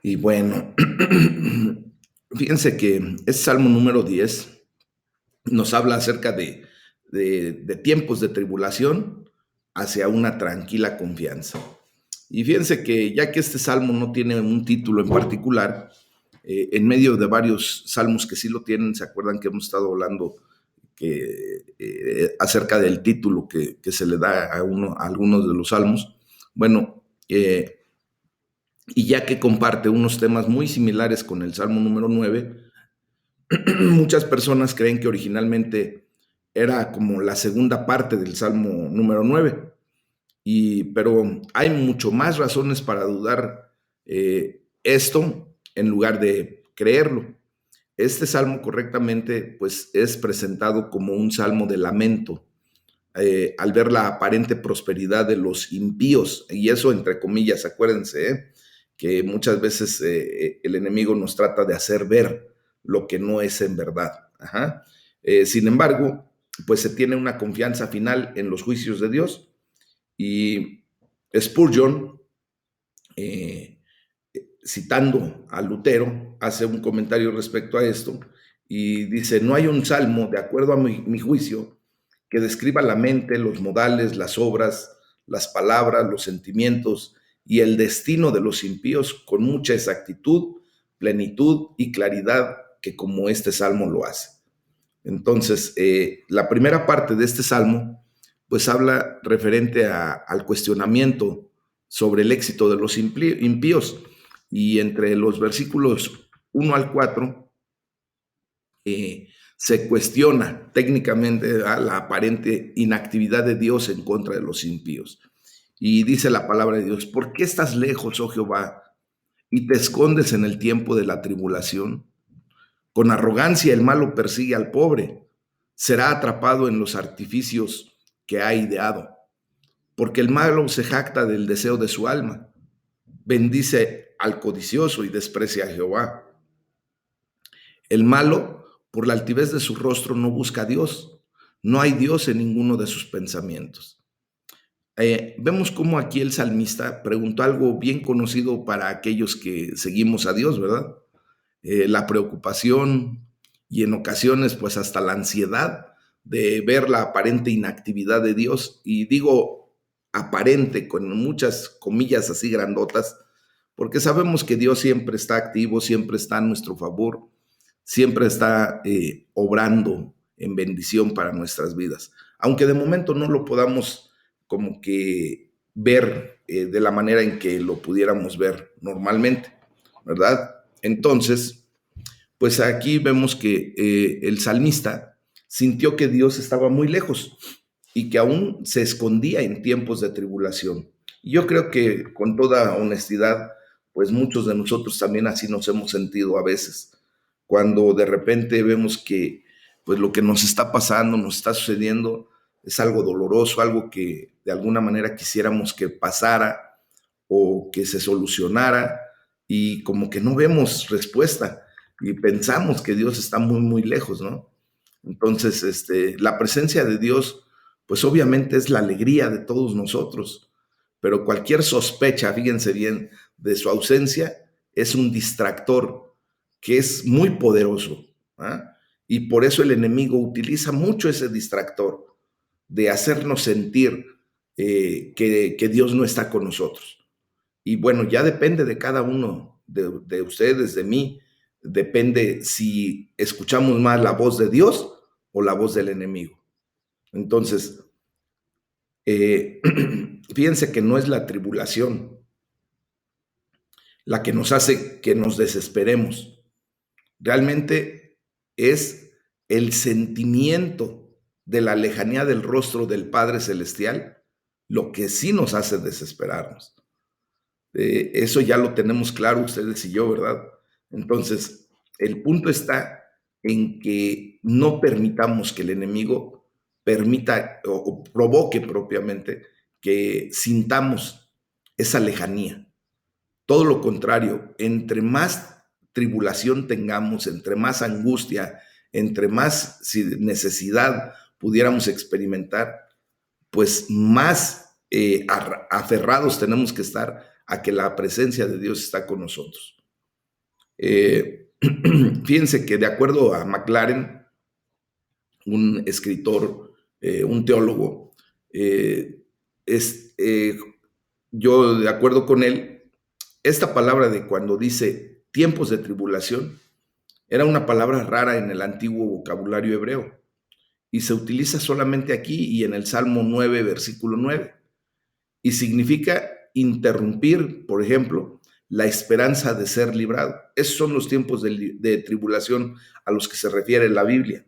Y bueno, fíjense que este Salmo número 10 nos habla acerca de tiempos de tribulación hacia una tranquila confianza. Y fíjense que ya que este salmo no tiene un título en particular, en medio de varios salmos que sí lo tienen, ¿se acuerdan que hemos estado hablando acerca del título que se le da a algunos de los salmos? Bueno, y ya que comparte unos temas muy similares con el Salmo número 9, muchas personas creen que originalmente era como la segunda parte del Salmo número 9, pero hay mucho más razones para dudar esto en lugar de creerlo. Este salmo correctamente pues es presentado como un salmo de lamento al ver la aparente prosperidad de los impíos, y eso entre comillas, acuérdense, que muchas veces el enemigo nos trata de hacer ver lo que no es en verdad. Ajá. Sin embargo, pues se tiene una confianza final en los juicios de Dios, y Spurgeon, eh, citando a Lutero, hace un comentario respecto a esto y dice: no hay un salmo, de acuerdo a mi juicio, que describa la mente, los modales, las obras, las palabras, los sentimientos y el destino de los impíos con mucha exactitud, plenitud y claridad que como este salmo lo hace. Entonces, la primera parte de este salmo, pues habla referente al cuestionamiento sobre el éxito de los impíos. Y entre los versículos 1 al 4, se cuestiona técnicamente la aparente inactividad de Dios en contra de los impíos. Y dice la palabra de Dios: ¿por qué estás lejos, oh Jehová, y te escondes en el tiempo de la tribulación? Con arrogancia el malo persigue al pobre, será atrapado en los artificios que ha ideado, porque el malo se jacta del deseo de su alma, bendice al codicioso y desprecia a Jehová. El malo, por la altivez de su rostro, no busca a Dios, no hay Dios en ninguno de sus pensamientos. Vemos cómo aquí el salmista preguntó algo bien conocido para aquellos que seguimos a Dios, ¿verdad? La preocupación y en ocasiones pues hasta la ansiedad de ver la aparente inactividad de Dios. Y digo aparente con muchas comillas así grandotas, porque sabemos que Dios siempre está activo, siempre está a nuestro favor, siempre está obrando en bendición para nuestras vidas. Aunque de momento no lo podamos como que ver de la manera en que lo pudiéramos ver normalmente, ¿verdad? Entonces, pues aquí vemos que el salmista sintió que Dios estaba muy lejos y que aún se escondía en tiempos de tribulación. Y yo creo que con toda honestidad, pues muchos de nosotros también así nos hemos sentido a veces, cuando de repente vemos que pues lo que nos está pasando, nos está sucediendo, es algo doloroso, algo que de alguna manera quisiéramos que pasara o que se solucionara, y como que no vemos respuesta y pensamos que Dios está muy, muy lejos, ¿no? Entonces, la presencia de Dios, pues obviamente es la alegría de todos nosotros, pero cualquier sospecha, fíjense bien, de su ausencia es un distractor que es muy poderoso. ¿Ah? Y por eso el enemigo utiliza mucho ese distractor de hacernos sentir que Dios no está con nosotros. Y bueno, ya depende de cada uno, de ustedes, de mí, depende si escuchamos más la voz de Dios o la voz del enemigo. Entonces, fíjense que no es la tribulación la que nos hace que nos desesperemos. Realmente es el sentimiento de la lejanía del rostro del Padre Celestial lo que sí nos hace desesperarnos. Eso ya lo tenemos claro ustedes y yo, ¿verdad? Entonces, el punto está en que no permitamos que el enemigo permita o provoque propiamente que sintamos esa lejanía. Todo lo contrario, entre más tribulación tengamos, entre más angustia, entre más necesidad pudiéramos experimentar, pues más aferrados tenemos que estar a que la presencia de Dios está con nosotros. Fíjense que de acuerdo a McLaren, un escritor, un teólogo, es, yo de acuerdo con él, esta palabra de cuando dice tiempos de tribulación, era una palabra rara en el antiguo vocabulario hebreo y se utiliza solamente aquí y en el Salmo 9, versículo 9, y significa interrumpir, por ejemplo, la esperanza de ser librado. Esos son los tiempos de tribulación a los que se refiere la Biblia,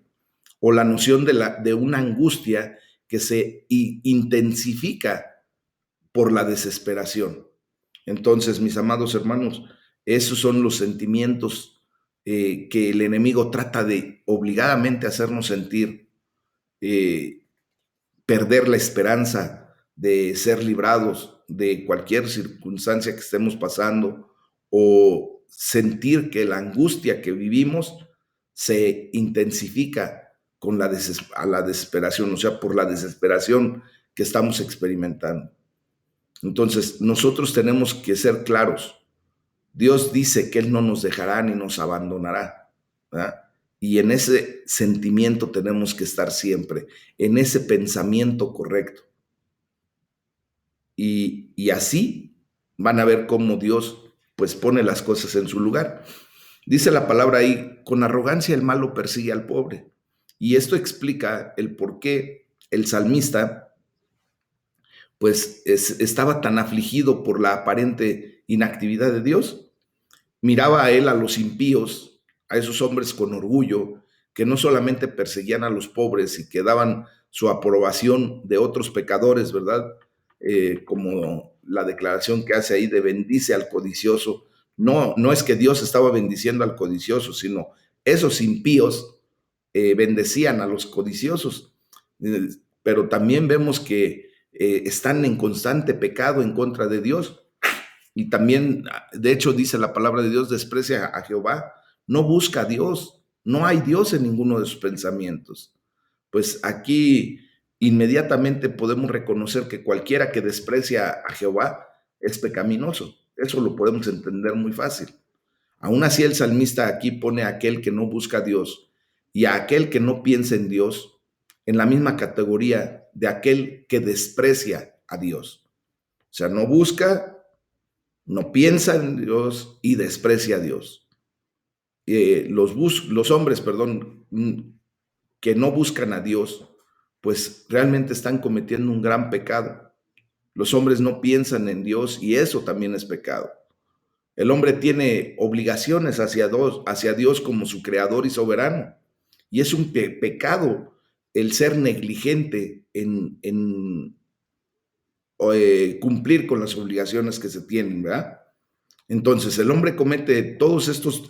o la noción de una angustia que se intensifica por la desesperación. Entonces, mis amados hermanos, esos son los sentimientos que el enemigo trata de obligadamente hacernos sentir, eh, perder la esperanza de ser librados de cualquier circunstancia que estemos pasando, o sentir que la angustia que vivimos se intensifica con a la desesperación, o sea, por la desesperación que estamos experimentando. Entonces, nosotros tenemos que ser claros. Dios dice que Él no nos dejará ni nos abandonará, ¿verdad? Y en ese sentimiento tenemos que estar siempre, en ese pensamiento correcto. Y así van a ver cómo Dios pues pone las cosas en su lugar. Dice la palabra ahí, con arrogancia el malo persigue al pobre. Y esto explica el por qué el salmista pues estaba tan afligido por la aparente inactividad de Dios. Miraba a él a los impíos, a esos hombres con orgullo, que no solamente perseguían a los pobres y que daban su aprobación de otros pecadores, ¿verdad? Como la declaración que hace ahí de bendice al codicioso. No, no es que Dios estaba bendiciendo al codicioso, sino esos impíos bendecían a los codiciosos. Pero también vemos que están en constante pecado en contra de Dios. Y también, de hecho, dice la palabra de Dios, desprecia a Jehová, no busca a Dios, no hay Dios en ninguno de sus pensamientos. Pues aquí inmediatamente podemos reconocer que cualquiera que desprecia a Jehová es pecaminoso. Eso lo podemos entender muy fácil. Aún así el salmista aquí pone a aquel que no busca a Dios y a aquel que no piensa en Dios en la misma categoría de aquel que desprecia a Dios. O sea, no busca, no piensa en Dios y desprecia a Dios. Los hombres, perdón, que no buscan a Dios, pues realmente están cometiendo un gran pecado. Los hombres no piensan en Dios y eso también es pecado. El hombre tiene obligaciones hacia Dios como su creador y soberano. Y es un pecado el ser negligente en cumplir con las obligaciones que se tienen, ¿verdad? Entonces, el hombre comete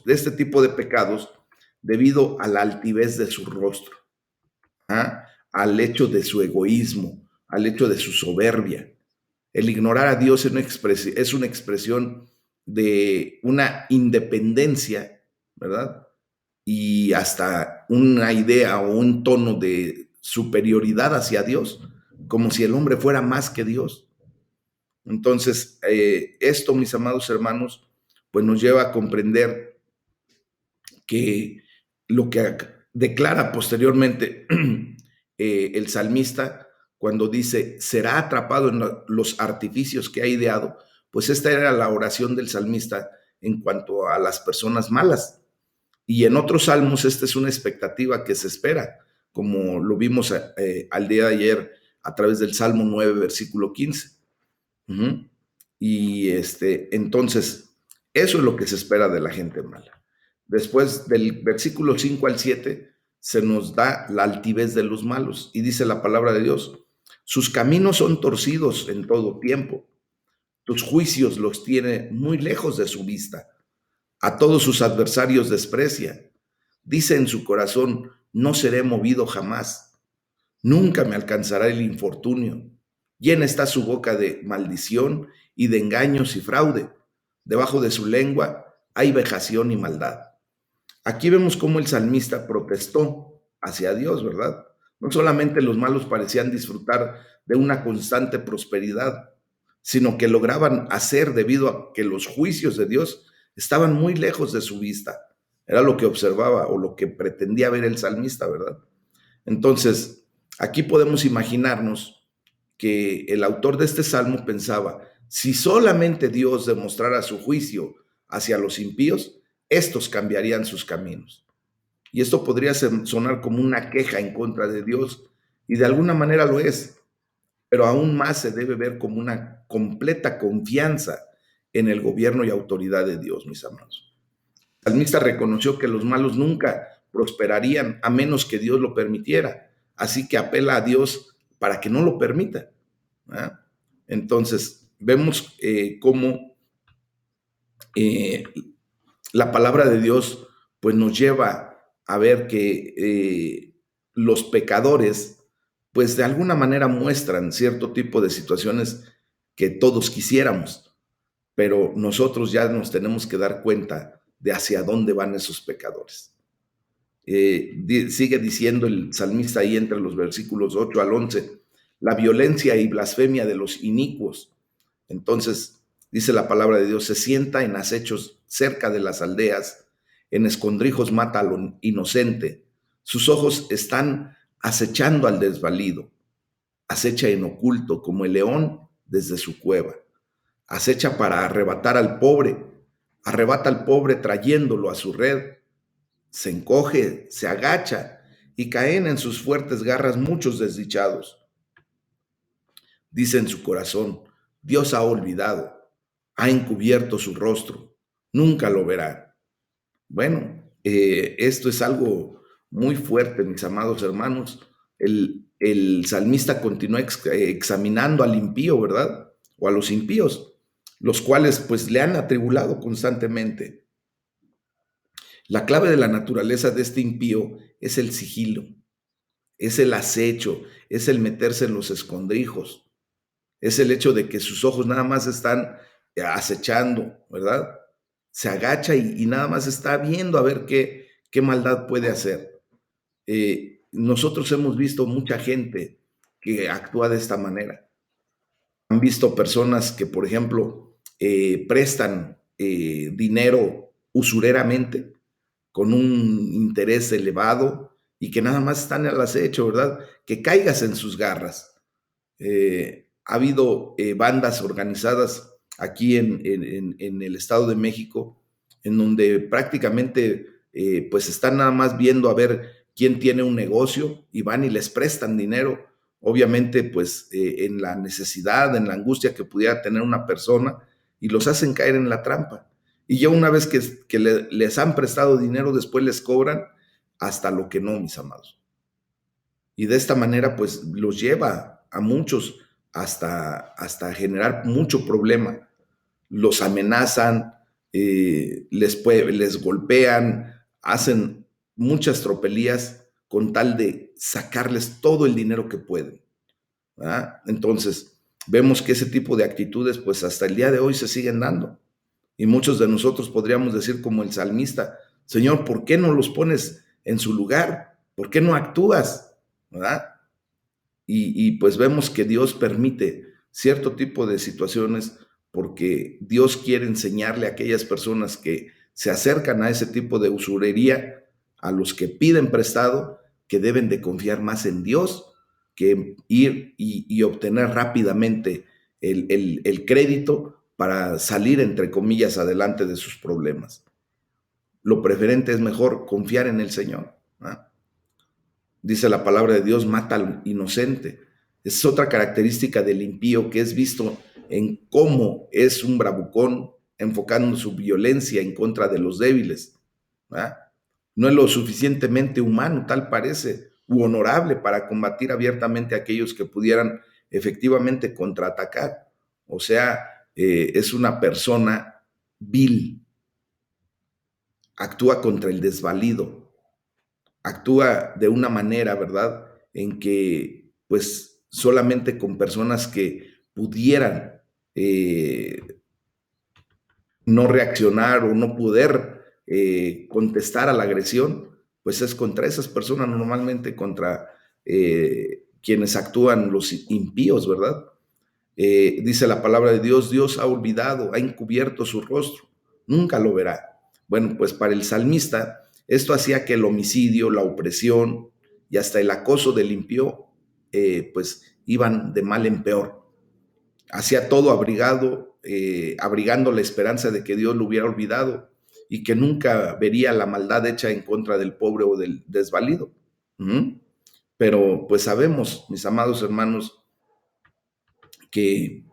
este tipo de pecados debido a la altivez de su rostro, ¿ah? Al hecho de su egoísmo, al hecho de su soberbia. El ignorar a Dios es una expresión de una independencia, ¿verdad? Y hasta una idea o un tono de superioridad hacia Dios, como si el hombre fuera más que Dios. Entonces, esto, mis amados hermanos, pues nos lleva a comprender que lo que declara posteriormente el salmista cuando dice, será atrapado en los artificios que ha ideado, pues esta era la oración del salmista en cuanto a las personas malas. Y en otros salmos esta es una expectativa que se espera, como lo vimos al día de ayer a través del Salmo 9, versículo 15. Uh-huh. Y entonces, eso es lo que se espera de la gente mala. Después del versículo 5 al 7 se nos da la altivez de los malos y dice la palabra de Dios, sus caminos son torcidos en todo tiempo, tus juicios los tiene muy lejos de su vista, a todos sus adversarios desprecia, dice en su corazón, no seré movido jamás, nunca me alcanzará el infortunio, llena está su boca de maldición y de engaños y fraude, debajo de su lengua hay vejación y maldad. Aquí vemos cómo el salmista protestó hacia Dios, ¿verdad? No solamente los malos parecían disfrutar de una constante prosperidad, sino que lograban hacer debido a que los juicios de Dios estaban muy lejos de su vista. Era lo que observaba o lo que pretendía ver el salmista, ¿verdad? Entonces, aquí podemos imaginarnos que el autor de este salmo pensaba, si solamente Dios demostrara su juicio hacia los impíos, estos cambiarían sus caminos. Y esto podría sonar como una queja en contra de Dios, y de alguna manera lo es, pero aún más se debe ver como una completa confianza en el gobierno y autoridad de Dios, mis amados. El salmista reconoció que los malos nunca prosperarían a menos que Dios lo permitiera, así que apela a Dios para que no lo permita. ¿Ah? Entonces, vemos cómo eh, la palabra de Dios pues nos lleva a ver que los pecadores pues de alguna manera muestran cierto tipo de situaciones que todos quisiéramos, pero nosotros ya nos tenemos que dar cuenta de hacia dónde van esos pecadores. Sigue diciendo el salmista ahí entre los versículos 8 al 11, la violencia y blasfemia de los inicuos. Entonces, dice la palabra de Dios, se sienta en acechos cerca de las aldeas, en escondrijos mata al inocente, sus ojos están acechando al desvalido, acecha en oculto como el león desde su cueva, acecha para arrebatar al pobre, arrebata al pobre trayéndolo a su red, se encoge, se agacha y caen en sus fuertes garras muchos desdichados. Dice en su corazón, Dios ha olvidado, ha encubierto su rostro, nunca lo verá. Bueno, esto es algo muy fuerte, mis amados hermanos. El salmista continúa examinando al impío, ¿verdad? O a los impíos, los cuales pues le han atribulado constantemente. La clave de la naturaleza de este impío es el sigilo, es el acecho, es el meterse en los escondrijos, es el hecho de que sus ojos nada más están acechando, ¿verdad? Se agacha y nada más está viendo a ver qué maldad puede hacer. Nosotros hemos visto mucha gente que actúa de esta manera. Han visto personas que, por ejemplo, prestan dinero usureramente con un interés elevado y que nada más están al acecho, ¿verdad? Que caigas en sus garras. Ha habido bandas organizadas aquí en el Estado de México en donde prácticamente pues están nada más viendo a ver quién tiene un negocio y van y les prestan dinero, obviamente pues en la necesidad, en la angustia que pudiera tener una persona y los hacen caer en la trampa. Y ya una vez que les han prestado dinero, después les cobran hasta lo que no, mis amados. Y de esta manera, pues los lleva a muchos hasta generar mucho problema. Los amenazan, les golpean, hacen muchas tropelías con tal de sacarles todo el dinero que pueden, ¿verdad? Entonces, vemos que ese tipo de actitudes, pues hasta el día de hoy se siguen dando. Y muchos de nosotros podríamos decir como el salmista, Señor, ¿por qué no los pones en su lugar? ¿Por qué no actúas? ¿Verdad? Y pues vemos que Dios permite cierto tipo de situaciones porque Dios quiere enseñarle a aquellas personas que se acercan a ese tipo de usurería, a los que piden prestado, que deben de confiar más en Dios que ir y obtener rápidamente el crédito para salir, entre comillas, adelante de sus problemas. Lo preferente es mejor confiar en el Señor, ¿no? Dice la palabra de Dios, mata al inocente. Es otra característica del impío que es visto en cómo es un bravucón enfocando su violencia en contra de los débiles, ¿verdad? No es lo suficientemente humano, tal parece, u honorable para combatir abiertamente a aquellos que pudieran efectivamente contraatacar. O sea, es una persona vil, actúa contra el desvalido, actúa de una manera, ¿verdad? En que pues solamente con personas que pudieran eh, no reaccionar o no poder contestar a la agresión, pues es contra esas personas normalmente, contra quienes actúan los impíos, ¿verdad? Dice la palabra de Dios, Dios ha olvidado, ha encubierto su rostro. nunca lo verá. Bueno, pues para el salmista, esto hacía que el homicidio, la opresión y hasta el acoso del impío, pues iban de mal en peor. Hacía todo abrigando la esperanza de que Dios lo hubiera olvidado y que nunca vería la maldad hecha en contra del pobre o del desvalido. ¿Mm? Pero pues sabemos, mis amados hermanos, que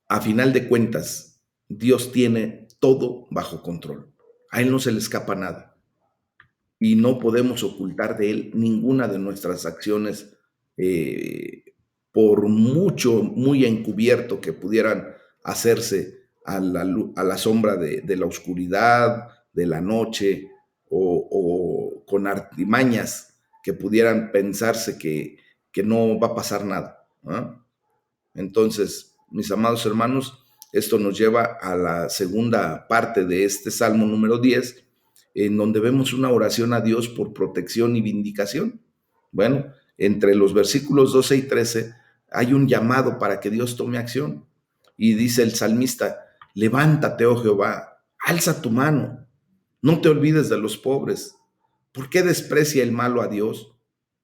a final de cuentas Dios tiene todo bajo control. A Él no se le escapa nada y no podemos ocultar de Él ninguna de nuestras acciones, eh, por mucho, muy encubierto que pudieran hacerse a la sombra de la oscuridad, de la noche, o con artimañas que pudieran pensarse que no va a pasar nada, ¿no? Entonces, mis amados hermanos, esto nos lleva a la segunda parte de este Salmo número 10, en donde vemos una oración a Dios por protección y vindicación. Bueno, entre los versículos 12 y 13 hay un llamado para que Dios tome acción. Y dice el salmista: levántate, oh Jehová, alza tu mano, no te olvides de los pobres. ¿Por qué desprecia el malo a Dios?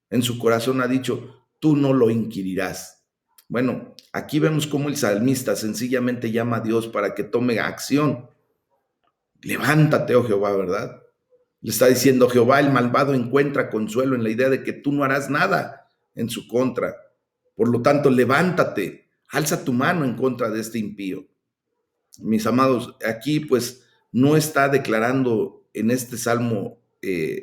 En su corazón ha dicho: tú no lo inquirirás. Bueno, aquí vemos cómo el salmista sencillamente llama a Dios para que tome acción. Levántate, oh Jehová, ¿verdad? Le está diciendo: Jehová, el malvado encuentra consuelo en la idea de que tú no harás nada en su contra. Por lo tanto, levántate, alza tu mano en contra de este impío. Mis amados, aquí pues no está declarando en este salmo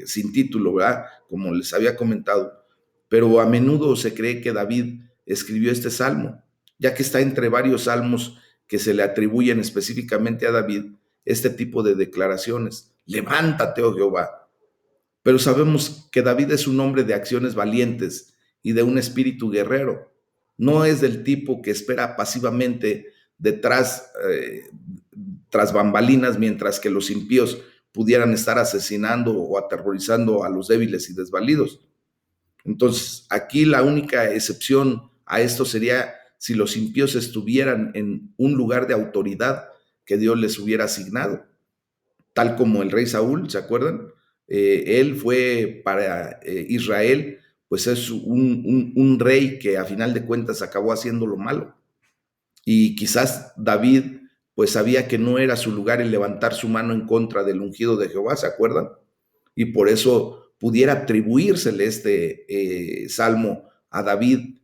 sin título, ¿verdad? Como les había comentado, pero a menudo se cree que David escribió este salmo, ya que está entre varios salmos que se le atribuyen específicamente a David este tipo de declaraciones. Levántate, oh Jehová. Pero sabemos que David es un hombre de acciones valientes y de un espíritu guerrero. No es del tipo que espera pasivamente detrás, tras bambalinas, mientras que los impíos pudieran estar asesinando o aterrorizando a los débiles y desvalidos. Entonces, aquí la única excepción a esto sería si los impíos estuvieran en un lugar de autoridad que Dios les hubiera asignado, tal como el rey Saúl, ¿se acuerdan? Él fue para Israel, pues es un rey que a final de cuentas acabó haciendo lo malo. Y quizás David pues sabía que no era su lugar el levantar su mano en contra del ungido de Jehová, ¿se acuerdan? Y por eso pudiera atribuírsele este salmo a David,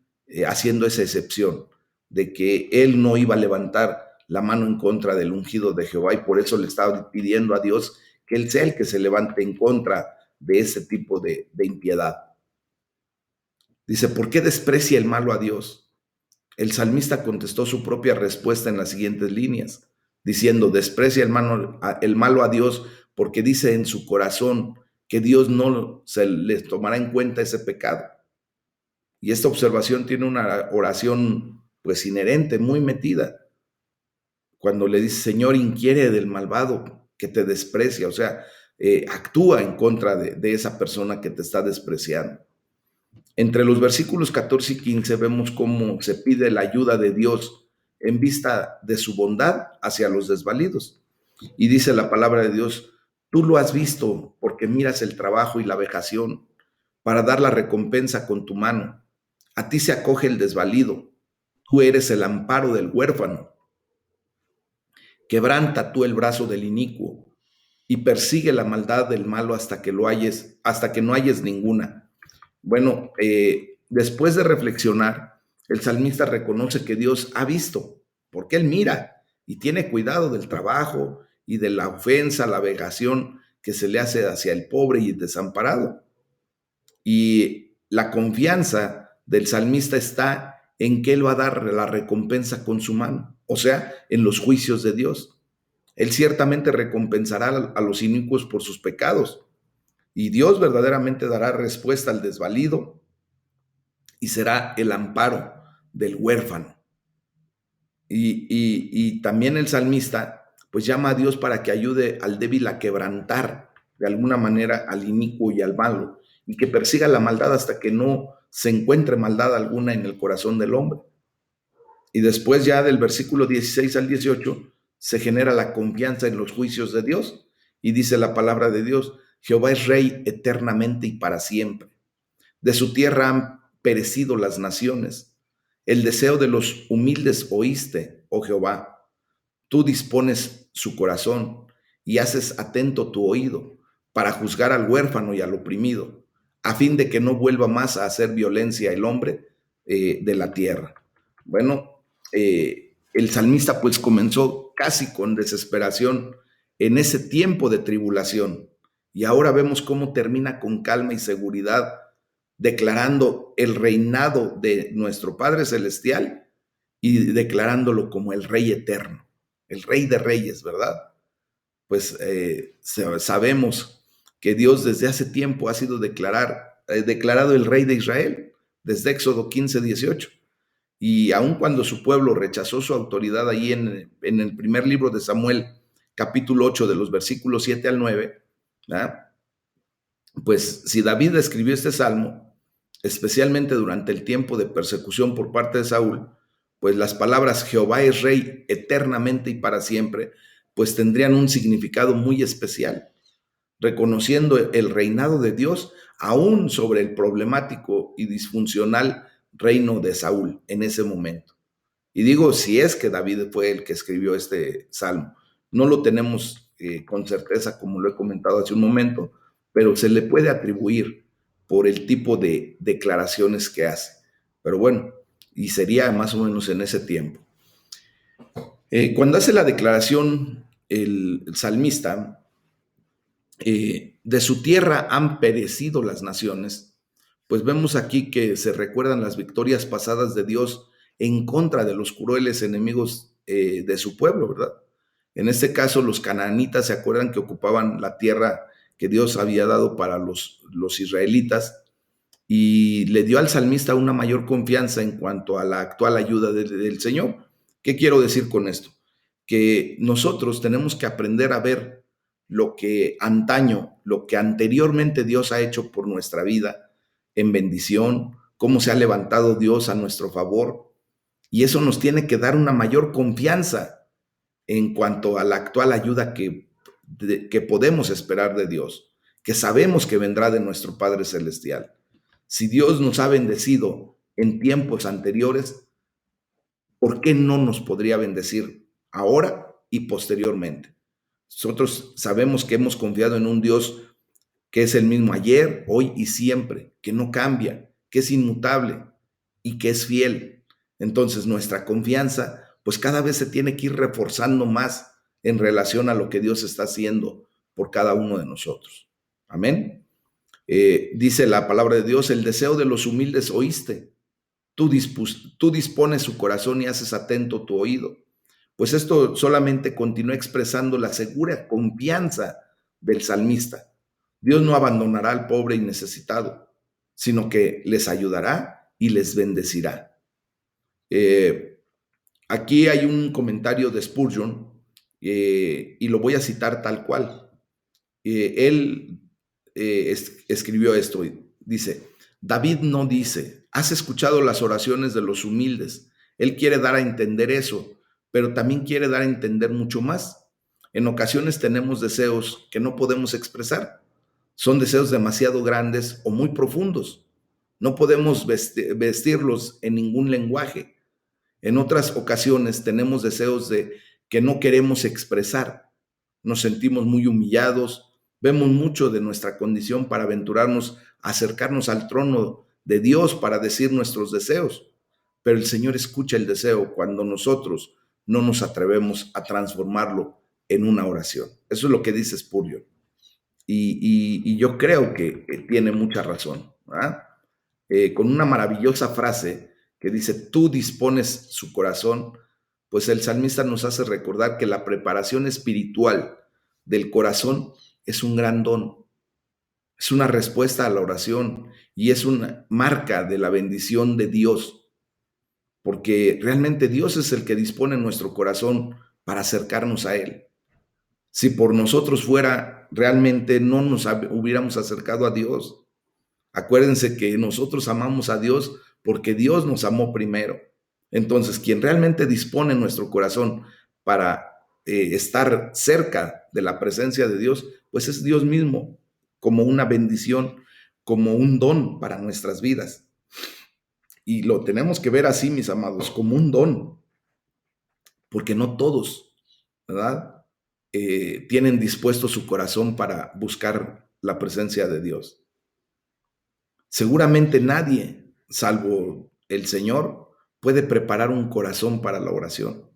haciendo esa excepción de que él no iba a levantar la mano en contra del ungido de Jehová, y por eso le estaba pidiendo a Dios que él sea el que se levante en contra de ese tipo de impiedad. Dice: ¿por qué desprecia el malo a Dios? El salmista contestó su propia respuesta en las siguientes líneas, diciendo: desprecia el malo a Dios porque dice en su corazón que Dios no se les tomará en cuenta ese pecado. Y esta observación tiene una oración pues inherente, muy metida, cuando le dice: Señor, inquiere del malvado que te desprecia, o sea, actúa en contra de esa persona que te está despreciando. Entre los versículos 14 y 15 vemos cómo se pide la ayuda de Dios en vista de su bondad hacia los desvalidos. Y dice la palabra de Dios: tú lo has visto porque miras el trabajo y la vejación para dar la recompensa con tu mano. A ti se acoge el desvalido, tú eres el amparo del huérfano. Quebranta tú el brazo del inicuo y persigue la maldad del malo hasta que no halles ninguna. Bueno, después de reflexionar, el salmista reconoce que Dios ha visto, porque Él mira y tiene cuidado del trabajo y de la ofensa, la vejación que se le hace hacia el pobre y el desamparado. Y la confianza del salmista está en que Él va a dar la recompensa con su mano, o sea, en los juicios de Dios. Él ciertamente recompensará a los inicuos por sus pecados, y Dios verdaderamente dará respuesta al desvalido y será el amparo del huérfano. Y también el salmista pues llama a Dios para que ayude al débil a quebrantar de alguna manera al inicuo y al malo, y que persiga la maldad hasta que no se encuentre maldad alguna en el corazón del hombre. Y después ya del versículo 16 al 18 se genera la confianza en los juicios de Dios. Y dice la palabra de Dios, Jehová es rey eternamente y para siempre. De su tierra han perecido las naciones. El deseo de los humildes oíste, oh Jehová. Tú dispones su corazón y haces atento tu oído para juzgar al huérfano y al oprimido, a fin de que no vuelva más a hacer violencia el hombre de la tierra. Bueno, el salmista pues comenzó casi con desesperación en ese tiempo de tribulación y ahora vemos cómo termina con calma y seguridad, declarando el reinado de nuestro Padre Celestial y declarándolo como el Rey eterno, el Rey de Reyes, ¿verdad? Pues sabemos que Dios desde hace tiempo ha sido declarado el Rey de Israel, desde Éxodo 15:18. Y aun cuando su pueblo rechazó su autoridad ahí en el primer libro de Samuel, capítulo 8, de los versículos 7 al 9, ¿verdad? Pues si David escribió este salmo, especialmente durante el tiempo de persecución por parte de Saúl, pues las palabras Jehová es rey eternamente y para siempre, pues tendrían un significado muy especial, reconociendo el reinado de Dios aún sobre el problemático y disfuncional reino de Saúl en ese momento. Y digo, si es que David fue el que escribió este salmo, no lo tenemos con certeza, como lo he comentado hace un momento, pero se le puede atribuir por el tipo de declaraciones que hace. Pero bueno, y sería más o menos en ese tiempo. Cuando hace la declaración el salmista, de su tierra han perecido las naciones, pues vemos aquí que se recuerdan las victorias pasadas de Dios en contra de los crueles enemigos de su pueblo, ¿verdad? En este caso, los cananitas se acuerdan que ocupaban la tierra que Dios había dado para los israelitas y le dio al salmista una mayor confianza en cuanto a la actual ayuda del Señor. ¿Qué quiero decir con esto? Que nosotros tenemos que aprender a ver lo que antaño, lo que anteriormente Dios ha hecho por nuestra vida en bendición, cómo se ha levantado Dios a nuestro favor. Y eso nos tiene que dar una mayor confianza en cuanto a la actual ayuda que podemos esperar de Dios, que sabemos que vendrá de nuestro Padre Celestial. Si Dios nos ha bendecido en tiempos anteriores, ¿por qué no nos podría bendecir ahora y posteriormente? Nosotros sabemos que hemos confiado en un Dios que es el mismo ayer, hoy y siempre, que no cambia, que es inmutable y que es fiel. Entonces nuestra confianza, pues cada vez se tiene que ir reforzando más en relación a lo que Dios está haciendo por cada uno de nosotros. Amén. Dice la palabra de Dios, el deseo de los humildes oíste. Tú dispones su corazón y haces atento tu oído. Pues esto solamente continúa expresando la segura confianza del salmista. Dios no abandonará al pobre y necesitado, sino que les ayudará y les bendecirá. Aquí hay un comentario de Spurgeon y lo voy a citar tal cual. Él escribió esto y dice, David no dice, has escuchado las oraciones de los humildes. Él quiere dar a entender eso, pero también quiere dar a entender mucho más. En ocasiones tenemos deseos que no podemos expresar. Son deseos demasiado grandes o muy profundos. No podemos vestirlos en ningún lenguaje. En otras ocasiones tenemos deseos que no queremos expresar. Nos sentimos muy humillados. Vemos mucho de nuestra condición para aventurarnos a acercarnos al trono de Dios para decir nuestros deseos. Pero el Señor escucha el deseo cuando nosotros no nos atrevemos a transformarlo en una oración. Eso es lo que dice Spurgeon. Y yo creo que tiene mucha razón, ¿verdad? Con una maravillosa frase que dice, tú dispones su corazón, pues el salmista nos hace recordar que la preparación espiritual del corazón es un gran don, es una respuesta a la oración y es una marca de la bendición de Dios, porque realmente Dios es el que dispone nuestro corazón para acercarnos a Él. Si por nosotros fuera, realmente no nos hubiéramos acercado a Dios. Acuérdense que nosotros amamos a Dios porque Dios nos amó primero. Entonces, quien realmente dispone nuestro corazón para estar cerca de la presencia de Dios, pues es Dios mismo, como una bendición, como un don para nuestras vidas. Y lo tenemos que ver así, mis amados, como un don, porque no todos, ¿verdad? Tienen dispuesto su corazón para buscar la presencia de Dios. Seguramente nadie, salvo el Señor, puede preparar un corazón para la oración.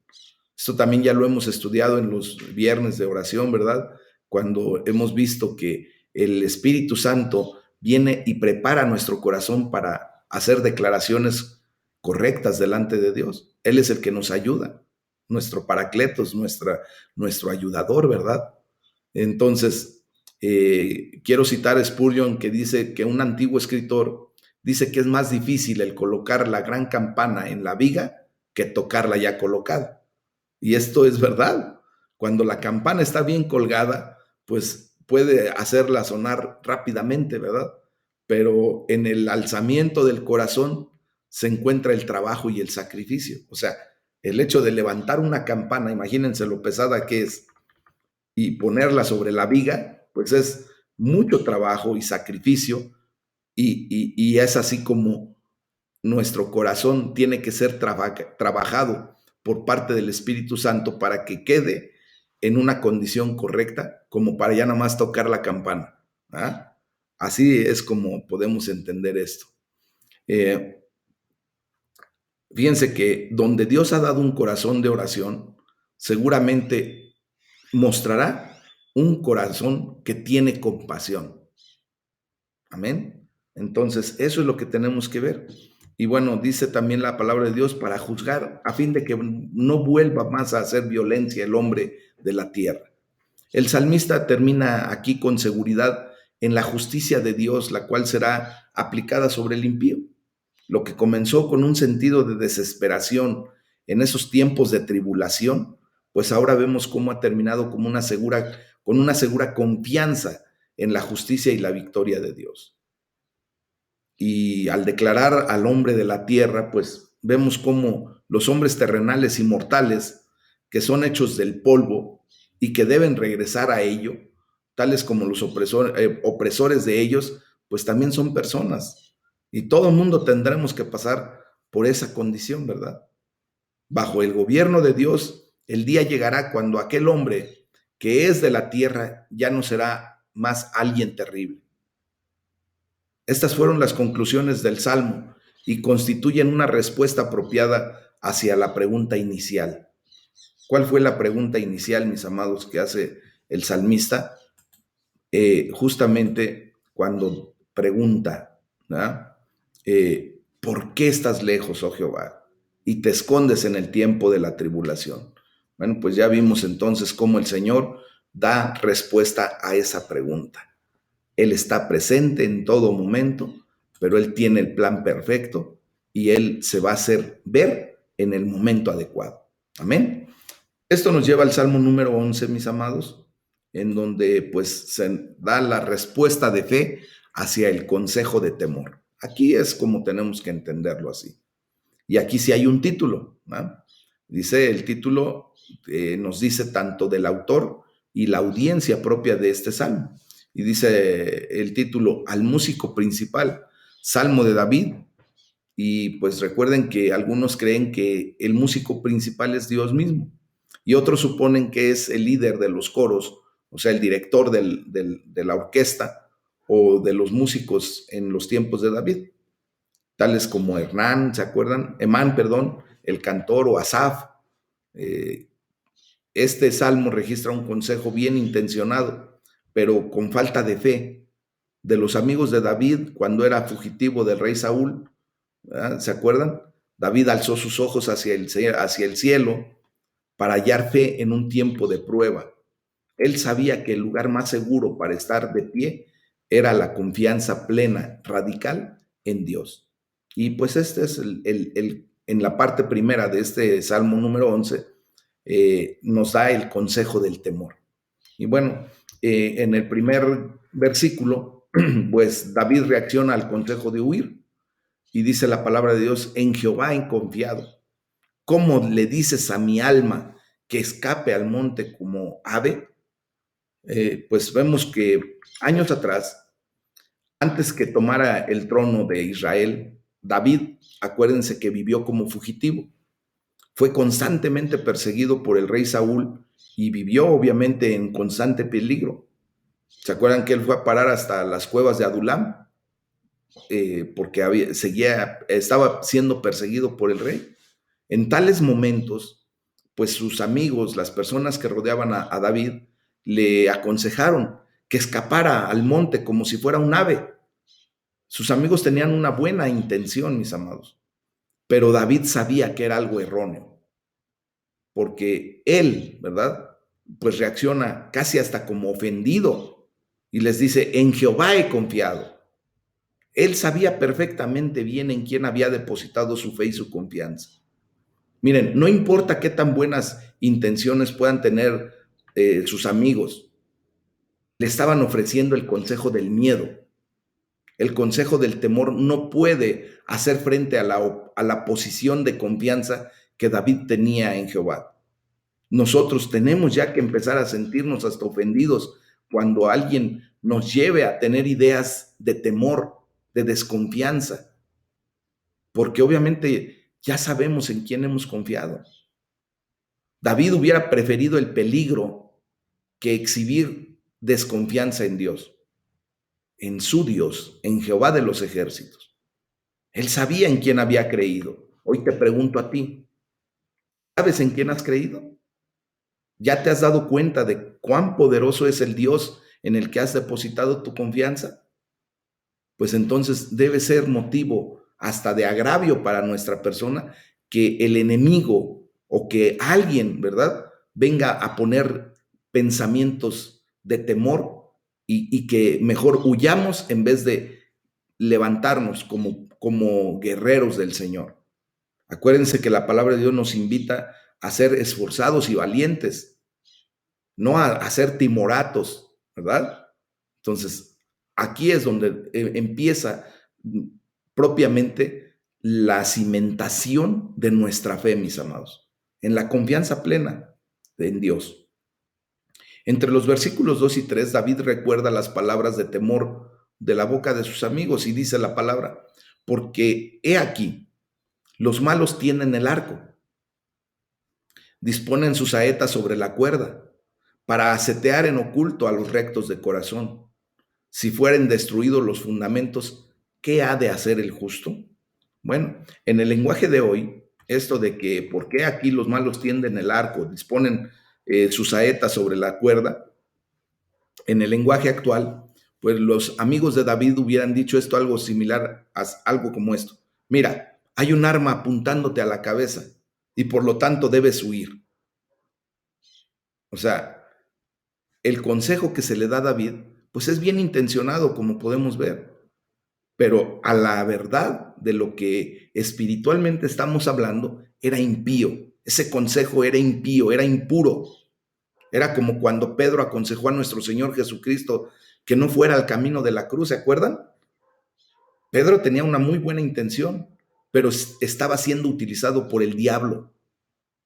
Esto también ya lo hemos estudiado en los viernes de oración, ¿verdad? Cuando hemos visto que el Espíritu Santo viene y prepara nuestro corazón para hacer declaraciones correctas delante de Dios. Él es el que nos ayuda, nuestro paracletos, nuestro ayudador, ¿verdad? Entonces, quiero citar a Spurgeon, que dice que un antiguo escritor dice que es más difícil el colocar la gran campana en la viga que tocarla ya colocada. Y esto es verdad. Cuando la campana está bien colgada, pues puede hacerla sonar rápidamente, ¿verdad? Pero en el alzamiento del corazón se encuentra el trabajo y el sacrificio. O sea, el hecho de levantar una campana, imagínense lo pesada que es, y ponerla sobre la viga, pues es mucho trabajo y sacrificio, y es así como nuestro corazón tiene que ser trabajado por parte del Espíritu Santo para que quede en una condición correcta, como para ya nada más tocar la campana. ¿Ah? Así es como podemos entender esto. Fíjense que donde Dios ha dado un corazón de oración, seguramente mostrará un corazón que tiene compasión. Amén. Entonces, eso es lo que tenemos que ver. Y bueno, dice también la palabra de Dios para juzgar a fin de que no vuelva más a hacer violencia el hombre de la tierra. El salmista termina aquí con seguridad en la justicia de Dios, la cual será aplicada sobre el impío. Lo que comenzó con un sentido de desesperación en esos tiempos de tribulación, pues ahora vemos cómo ha terminado con una segura confianza en la justicia y la victoria de Dios. Y al declarar al hombre de la tierra, pues vemos cómo los hombres terrenales y mortales, que son hechos del polvo y que deben regresar a ello, tales como los opresores de ellos, pues también son personas. Y todo el mundo tendremos que pasar por esa condición, ¿verdad? Bajo el gobierno de Dios, el día llegará cuando aquel hombre que es de la tierra ya no será más alguien terrible. Estas fueron las conclusiones del Salmo y constituyen una respuesta apropiada hacia la pregunta inicial. ¿Cuál fue la pregunta inicial, mis amados, que hace el salmista? Justamente cuando pregunta, ¿por qué estás lejos, oh Jehová, y te escondes en el tiempo de la tribulación? Bueno, pues ya vimos entonces cómo el Señor da respuesta a esa pregunta. Él está presente en todo momento, pero Él tiene el plan perfecto y Él se va a hacer ver en el momento adecuado. Amén. Esto nos lleva al Salmo número 11, mis amados, en donde pues se da la respuesta de fe hacia el consejo de temor. Aquí es como tenemos que entenderlo así. Y aquí sí hay un título, ¿no? Dice el título, nos dice tanto del autor y la audiencia propia de este salmo. Y dice el título, al músico principal, Salmo de David. Y pues recuerden que algunos creen que el músico principal es Dios mismo. Y otros suponen que es el líder de los coros, o sea, el director de la orquesta o de los músicos en los tiempos de David, tales como Hernán, ¿se acuerdan? Emán, perdón, el cantor, o Asaf. Este salmo registra un consejo bien intencionado, pero con falta de fe, de los amigos de David cuando era fugitivo del rey Saúl. ¿Verdad? ¿Se acuerdan? David alzó sus ojos hacia el cielo para hallar fe en un tiempo de prueba. Él sabía que el lugar más seguro para estar de pie era la confianza plena, radical en Dios. Y pues este es en la parte primera de este Salmo número 11, nos da el consejo del temor. Y bueno, en el primer versículo, pues David reacciona al consejo de huir y dice la palabra de Dios, en Jehová he confiado. ¿Cómo le dices a mi alma que escape al monte como ave, pues vemos que años atrás, antes que tomara el trono de Israel, David, acuérdense que vivió como fugitivo, fue constantemente perseguido por el rey Saúl y vivió obviamente en constante peligro. ¿Se acuerdan que él fue a parar hasta las cuevas de Adulam? Porque estaba siendo perseguido por el rey. En tales momentos, pues sus amigos, las personas que rodeaban a David, le aconsejaron que escapara al monte como si fuera un ave. Sus amigos tenían una buena intención, mis amados, pero David sabía que era algo erróneo, porque él, ¿verdad? Pues reacciona casi hasta como ofendido y les dice, en Jehová he confiado. Él sabía perfectamente bien en quién había depositado su fe y su confianza. Miren, no importa qué tan buenas intenciones puedan tener sus amigos, le estaban ofreciendo el consejo del miedo. El consejo del temor no puede hacer frente a la posición de confianza que David tenía en Jehová. Nosotros tenemos ya que empezar a sentirnos hasta ofendidos cuando alguien nos lleve a tener ideas de temor, de desconfianza, porque obviamente ya sabemos en quién hemos confiado. David hubiera preferido el peligro que exhibir desconfianza en Dios, en su Dios, en Jehová de los ejércitos. Él sabía en quién había creído. Hoy te pregunto a ti, ¿sabes en quién has creído? ¿Ya te has dado cuenta de cuán poderoso es el Dios en el que has depositado tu confianza? Pues entonces debe ser motivo hasta de agravio para nuestra persona que el enemigo o que alguien, ¿verdad?, venga a poner pensamientos de temor y que mejor huyamos en vez de levantarnos como guerreros del Señor. Acuérdense que la palabra de Dios nos invita a ser esforzados y valientes, no a ser timoratos, ¿verdad? Entonces, aquí es donde empieza propiamente la cimentación de nuestra fe, mis amados, en la confianza plena en Dios. Entre los versículos 2 y 3, David recuerda las palabras de temor de la boca de sus amigos y dice la palabra, porque he aquí, los malos tienen el arco, disponen sus saetas sobre la cuerda, para asetear en oculto a los rectos de corazón. Si fueren destruidos los fundamentos, ¿qué ha de hacer el justo? Bueno, en el lenguaje de hoy, esto de que por qué aquí los malos tienden el arco, disponen sus saetas sobre la cuerda, en el lenguaje actual, pues los amigos de David hubieran dicho esto algo similar a algo como esto. Mira, hay un arma apuntándote a la cabeza y por lo tanto debes huir. O sea, el consejo que se le da a David, pues es bien intencionado, como podemos ver, pero a la verdad de lo que espiritualmente estamos hablando, era impío. Ese consejo era impío, era impuro. Era como cuando Pedro aconsejó a nuestro Señor Jesucristo que no fuera al camino de la cruz, ¿se acuerdan? Pedro tenía una muy buena intención, pero estaba siendo utilizado por el diablo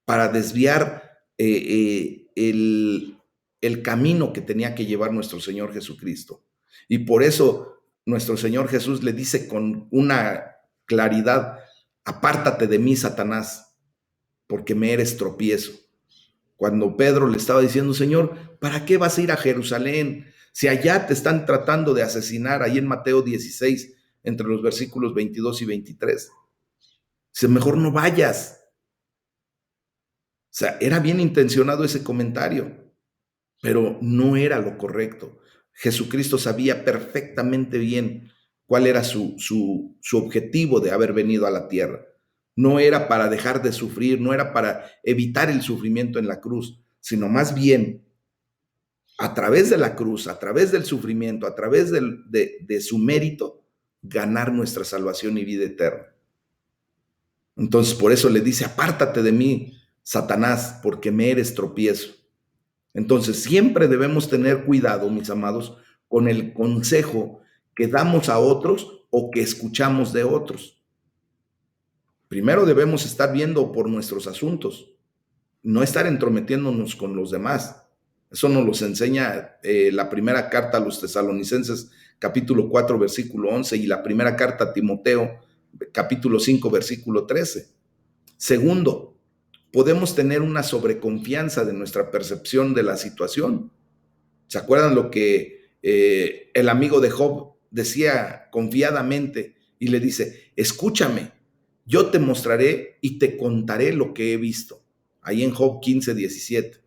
para desviar el camino que tenía que llevar nuestro Señor Jesucristo. Y por eso nuestro Señor Jesús le dice con una claridad, apártate de mí, Satanás, porque me eres tropiezo. Cuando Pedro le estaba diciendo, Señor, ¿para qué vas a ir a Jerusalén? Si allá te están tratando de asesinar, ahí en Mateo 16, entre los versículos 22 y 23. Dice, mejor no vayas. O sea, era bien intencionado ese comentario, pero no era lo correcto. Jesucristo sabía perfectamente bien cuál era su objetivo de haber venido a la tierra. No era para dejar de sufrir, no era para evitar el sufrimiento en la cruz, sino más bien a través de la cruz, a través del sufrimiento, a través de su mérito, ganar nuestra salvación y vida eterna. Entonces, por eso le dice, apártate de mí, Satanás, porque me eres tropiezo. Entonces, siempre debemos tener cuidado, mis amados, con el consejo que damos a otros o que escuchamos de otros. Primero debemos estar viendo por nuestros asuntos. no estar entrometiéndonos con los demás. Eso nos los enseña la primera carta a los tesalonicenses, capítulo 4, versículo 11, y la primera carta a Timoteo, capítulo 5, versículo 13. Segundo, podemos tener una sobreconfianza de nuestra percepción de la situación. ¿Se acuerdan lo que el amigo de Job decía confiadamente y le dice, escúchame, yo te mostraré y te contaré lo que he visto? Ahí en Job 15:17.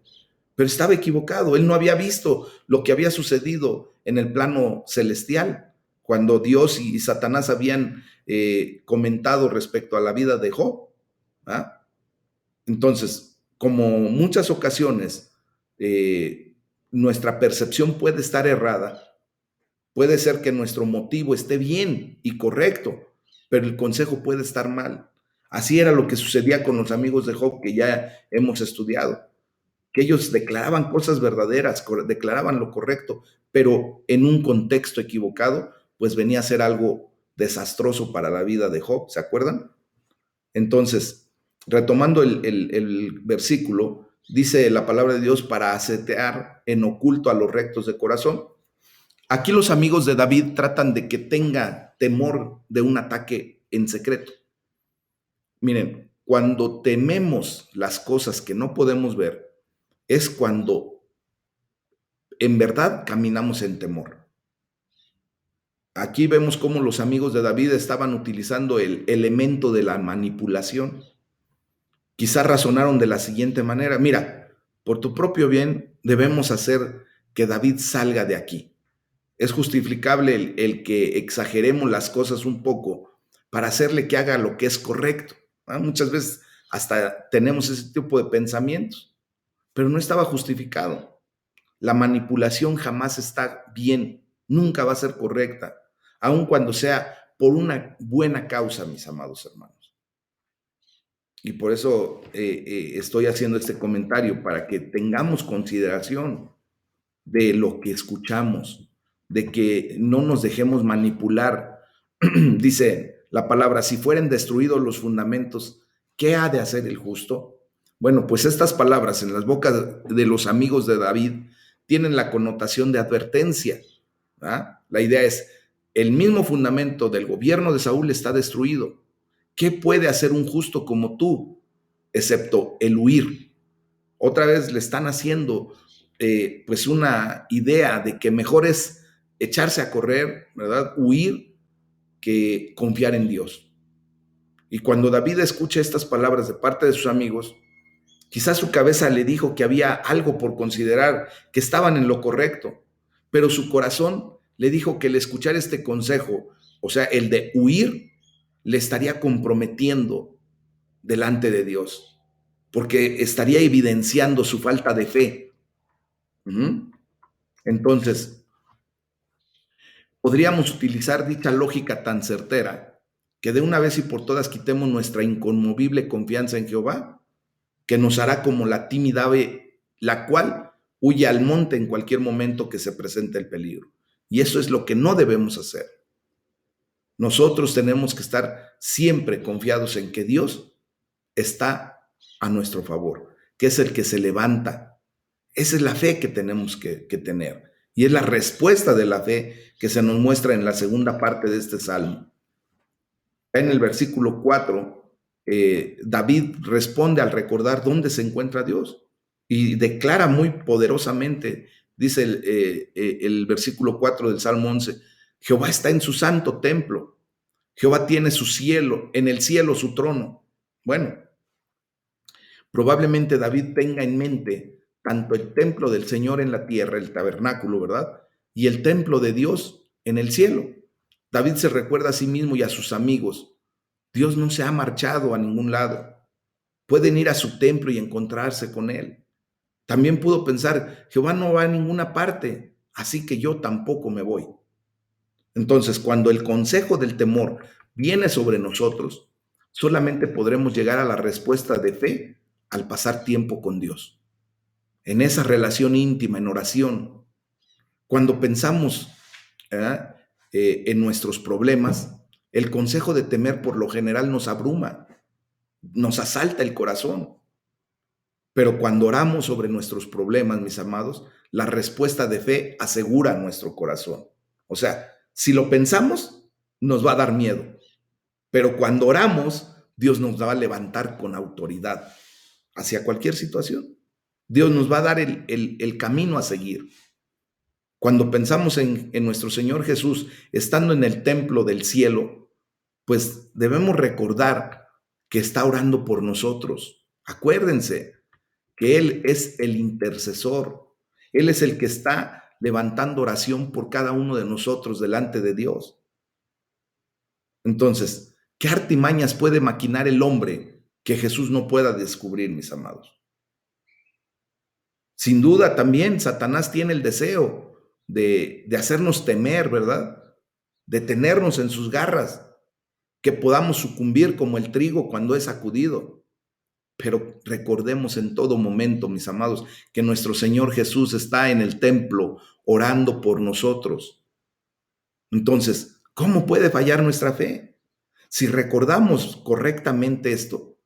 Pero estaba equivocado, él no había visto lo que había sucedido en el plano celestial, cuando Dios y Satanás habían comentado respecto a la vida de Job. ¿Ah? Entonces, como muchas ocasiones nuestra percepción puede estar errada, puede ser que nuestro motivo esté bien y correcto, pero el consejo puede estar mal. Así era lo que sucedía con los amigos de Job que ya hemos estudiado, que ellos declaraban cosas verdaderas, declaraban lo correcto, pero en un contexto equivocado, pues venía a ser algo desastroso para la vida de Job, ¿se acuerdan? Entonces, retomando el versículo, dice la palabra de Dios para asetear en oculto a los rectos de corazón. Aquí los amigos de David tratan de que tenga temor de un ataque en secreto. Miren, cuando tememos las cosas que no podemos ver, es cuando en verdad caminamos en temor. Aquí vemos cómo los amigos de David estaban utilizando el elemento de la manipulación. Quizás razonaron de la siguiente manera: mira, por tu propio bien debemos hacer que David salga de aquí. Es justificable el que exageremos las cosas un poco para hacerle que haga lo que es correcto. Muchas veces hasta tenemos ese tipo de pensamientos, pero no estaba justificado. La manipulación jamás está bien, nunca va a ser correcta, aun cuando sea por una buena causa, mis amados hermanos. Y por eso estoy haciendo este comentario, para que tengamos consideración de lo que escuchamos, de que no nos dejemos manipular. Dice la palabra, si fueren destruidos los fundamentos, ¿qué ha de hacer el justo? Bueno, pues estas palabras en las bocas de los amigos de David tienen la connotación de advertencia. La idea es, el mismo fundamento del gobierno de Saúl está destruido. ¿Qué puede hacer un justo como tú, excepto el huir? Otra vez le están haciendo pues una idea de que mejor es echarse a correr, ¿verdad? Huir, que confiar en Dios. Y cuando David escucha estas palabras de parte de sus amigos, quizás su cabeza le dijo que había algo por considerar, que estaban en lo correcto, pero su corazón le dijo que el escuchar este consejo, o sea, el de huir, le estaría comprometiendo delante de Dios, porque estaría evidenciando su falta de fe. Entonces, podríamos utilizar dicha lógica tan certera que de una vez y por todas quitemos nuestra inconmovible confianza en Jehová, que nos hará como la tímida ave, la cual huye al monte en cualquier momento que se presente el peligro. Y eso es lo que no debemos hacer. Nosotros tenemos que estar siempre confiados en que Dios está a nuestro favor, que es el que se levanta. Esa es la fe que tenemos que tener. Y es la respuesta de la fe que se nos muestra en la segunda parte de este salmo. En el versículo 4, David responde al recordar dónde se encuentra Dios y declara muy poderosamente, dice el versículo 4 del Salmo 11, Jehová está en su santo templo, Jehová tiene su cielo, en el cielo su trono. Bueno, probablemente David tenga en mente tanto el templo del Señor en la tierra, el tabernáculo, ¿verdad? Y el templo de Dios en el cielo. David se recuerda a sí mismo y a sus amigos. Dios no se ha marchado a ningún lado. Pueden ir a su templo y encontrarse con él. También pudo pensar, Jehová no va a ninguna parte, así que yo tampoco me voy. Entonces, cuando el consejo del temor viene sobre nosotros, solamente podremos llegar a la respuesta de fe al pasar tiempo con Dios, en esa relación íntima, en oración. Cuando pensamos en nuestros problemas, el consejo de temer por lo general nos abruma, nos asalta el corazón. Pero cuando oramos sobre nuestros problemas, mis amados, la respuesta de fe asegura nuestro corazón. O sea, si lo pensamos, nos va a dar miedo. Pero cuando oramos, Dios nos va a levantar con autoridad hacia cualquier situación. Dios nos va a dar el camino a seguir. Cuando pensamos en nuestro Señor Jesús, estando en el templo del cielo, pues debemos recordar que está orando por nosotros. Acuérdense que Él es el intercesor. Él es el que está levantando oración por cada uno de nosotros delante de Dios. Entonces, ¿qué artimañas puede maquinar el hombre que Jesús no pueda descubrir, mis amados? Sin duda también Satanás tiene el deseo de hacernos temer, ¿verdad? De tenernos en sus garras, que podamos sucumbir como el trigo cuando es sacudido. Pero recordemos en todo momento, mis amados, que nuestro Señor Jesús está en el templo orando por nosotros. Entonces, ¿cómo puede fallar nuestra fe? Si recordamos correctamente esto,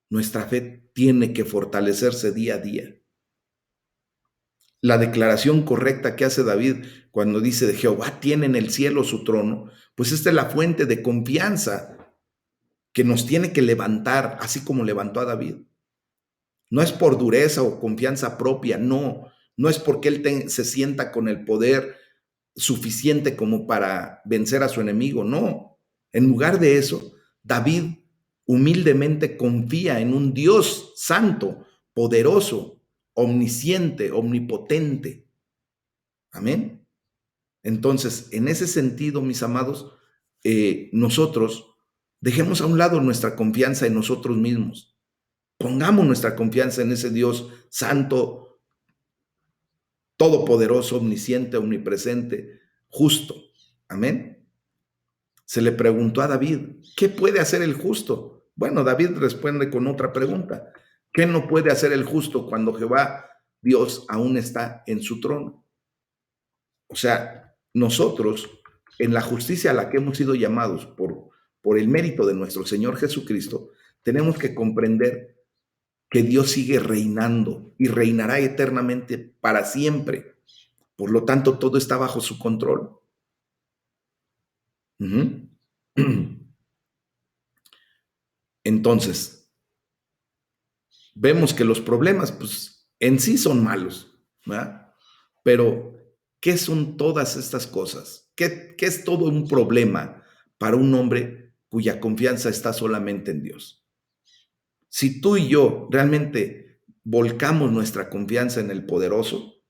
nuestra fe tiene que fortalecerse día a día. La declaración correcta que hace David cuando dice de Jehová tiene en el cielo su trono, pues esta es la fuente de confianza que nos tiene que levantar, así como levantó a David. No es por dureza o confianza propia, no es porque él se sienta con el poder suficiente como para vencer a su enemigo, no. En lugar de eso, David humildemente confía en un Dios santo, poderoso, omnisciente, omnipotente. Amén. Entonces, en ese sentido, mis amados, nosotros dejemos a un lado nuestra confianza en nosotros mismos. Pongamos nuestra confianza en ese Dios santo, todopoderoso, omnisciente, omnipresente, justo. Amén. Se le preguntó a David, ¿qué puede hacer el justo? Bueno, David responde con otra pregunta. ¿Qué no puede hacer el justo cuando Jehová, Dios, aún está en su trono? O sea, nosotros, en la justicia a la que hemos sido llamados por el mérito de nuestro Señor Jesucristo, tenemos que comprender que Dios sigue reinando y reinará eternamente para siempre. Por lo tanto, todo está bajo su control. Entonces, vemos que los problemas, pues, en sí son malos, ¿verdad? Pero, ¿qué son todas estas cosas? ¿Qué es todo un problema para un hombre cuya confianza está solamente en Dios? Si tú y yo realmente volcamos nuestra confianza en el poderoso,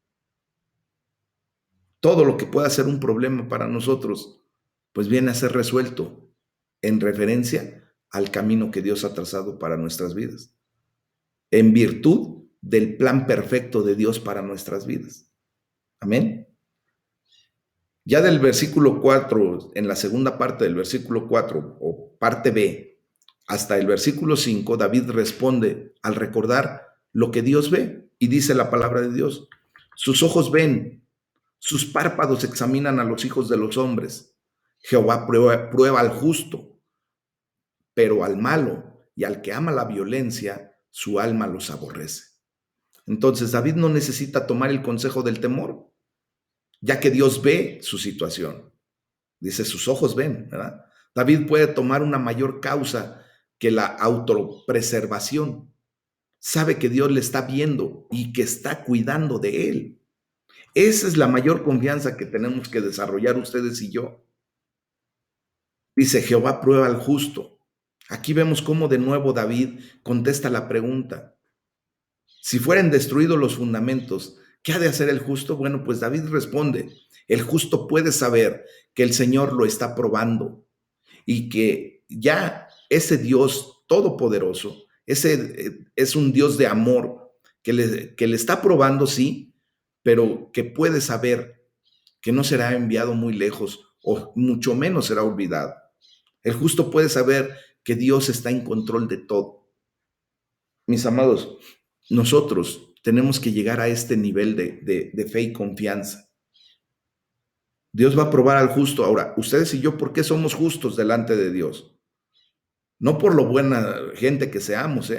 todo lo que pueda ser un problema para nosotros, pues viene a ser resuelto en referencia al camino que Dios ha trazado para nuestras vidas, en virtud del plan perfecto de Dios para nuestras vidas. Amén. Ya del versículo 4, en la segunda parte del versículo 4 o parte B, hasta el versículo 5, David responde al recordar lo que Dios ve y dice la palabra de Dios. Sus ojos ven, sus párpados examinan a los hijos de los hombres. Jehová prueba al justo, pero al malo y al que ama la violencia, su alma los aborrece. Entonces David no necesita tomar el consejo del temor, ya que Dios ve su situación. Dice, sus ojos ven, ¿verdad? David puede tomar una mayor causa que la autopreservación. Sabe que Dios le está viendo y que está cuidando de él. Esa es la mayor confianza que tenemos que desarrollar ustedes y yo. Dice, Jehová prueba al justo. Aquí vemos cómo de nuevo David contesta la pregunta. Si fueran destruidos los fundamentos, ¿qué ha de hacer el justo? Bueno, pues David responde, el justo puede saber que el Señor lo está probando y que ya ese Dios todopoderoso, ese es un Dios de amor que le está probando, sí, pero que puede saber que no será enviado muy lejos o mucho menos será olvidado. El justo puede saber que Dios está en control de todo. Mis amados, nosotros tenemos que llegar a este nivel de fe y confianza. Dios va a probar al justo. Ahora, ustedes y yo, ¿por qué somos justos delante de Dios? No por lo buena gente que seamos,